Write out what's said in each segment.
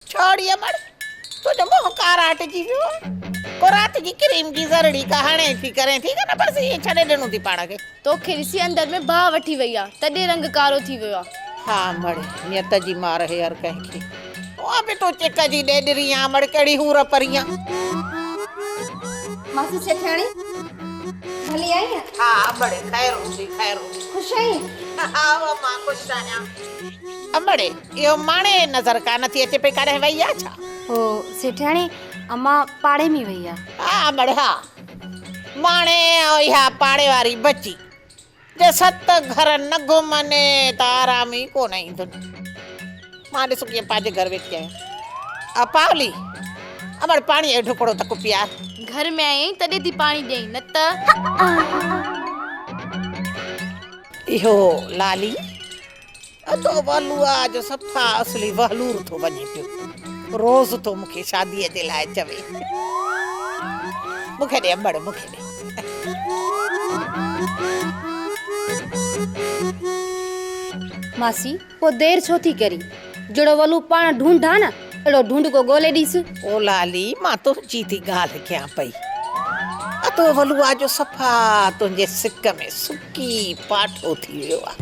छोड़ी अमड़ तुझो मुंह काराट जी वियो को रात जी क्रीम की जरड़ी का हणे थी करे थी ना बस ये छड़े देनु थी पाण के तोखे ॾिसी अंदर में भाव वठी वई आ तॾे रंग कारो थी वियो आ। हाँ मड़े नियत जी मार है हर कंहिंखे वहाँ पे तो चेक जी डेडरी आ मड़ कड़ी हूर परिया मासी सेठाणी भली आई है? हाँ बड़े खैर होसी खुश आई? हाँ वो मां खुश आया अमड़े यो माणे नजर का नथी अचे पे करे वई आ छा ओ सेठाणी अम्मा पाड़े में वई आ। हाँ अमड़े हाँ माणे या पाड़े वारी बची जे सत घर न घुमने ताराम ही को नहीं तो मां ॾिसो कीअं पंहिंजे घर वेठी आहियां पावली अमड़ पाणी जो ढुकड़ो तक पियार घर में आई तॾे थी पानी ॾेई न त इहो लाली अतो वलुआ जो सफा असली वहलूर थो वञे पियो रोज़ तो मूंखे शादीअ जे लाइ चवे मूंखे ॾे अमड़ मूंखे ॾे मासी वो देर छो थी करी जड़ो वलू पाण ढूंढा न एड़ो ढूंढ को गोले ॾिस। ओ लाली मां तुंहिंजी थी ॻाल्हि कयां पई अतो वलुआ जो सफा तुंहिंजे सिक में सुकी पाठो थी वियो आहे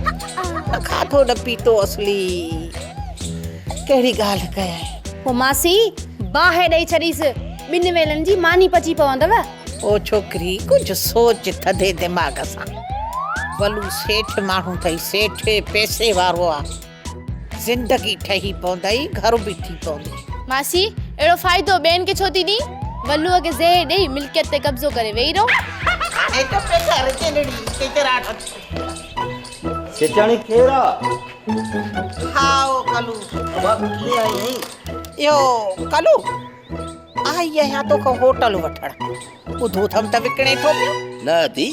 न खाधो न पीतो असली कहिड़ी ॻाल्हि कयां वो मासी बाहि ॾेई छॾीस ॿिन वेलनि जी मानी पची पवंदव। ओ छोकिरी कुझु सोच थधे दिमाग़ सां वलू सेठ माण्हू अथई सेठ पैसे वारो आहे ज़िंदगी ठही पवंदई घर बि थी पवंदी मासी एड़ो फ़ाइदो ॿियनि खे छो थी ॾी वल्लूअ खे ज़हर ॾेई मिल्कियत ते कब्ज़ो करे वेही रहो। हाणे त पे घर जे ॾिड़ी केतिरा सेठाणी केरा हा ओ कलू ले आई नहीं यो कलू आई आहियां तोखे होटल वठण ॿुधो थम त विकिणे थो पियो न दी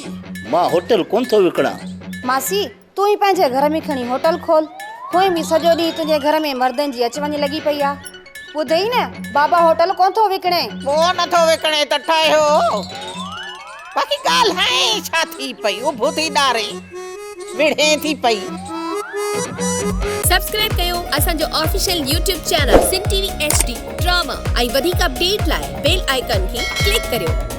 मां होटल कोन थो विकणा मासी तू ही पंहिंजे घर में खणी होटल खोल कोई भी सॼो ॾींहुं तुंहिंजे घर में मर्दनि जी अच वञ लॻी पई आहे ॿुधई न बाबा होटल कोन थो विकिणे वो नथो विकिणे त ठाहियो बाक़ी ॻाल्हि हाणे छा थी पई उभो थी ॾारे विढ़े थी पई सब्सक्राइब कयो असांजो ऑफिशियल यूट्यूब चैनल सिन टीवी HD ड्रामा ऐं वधीक अपडेट लाइ बेल आइकन खे क्लिक करियो।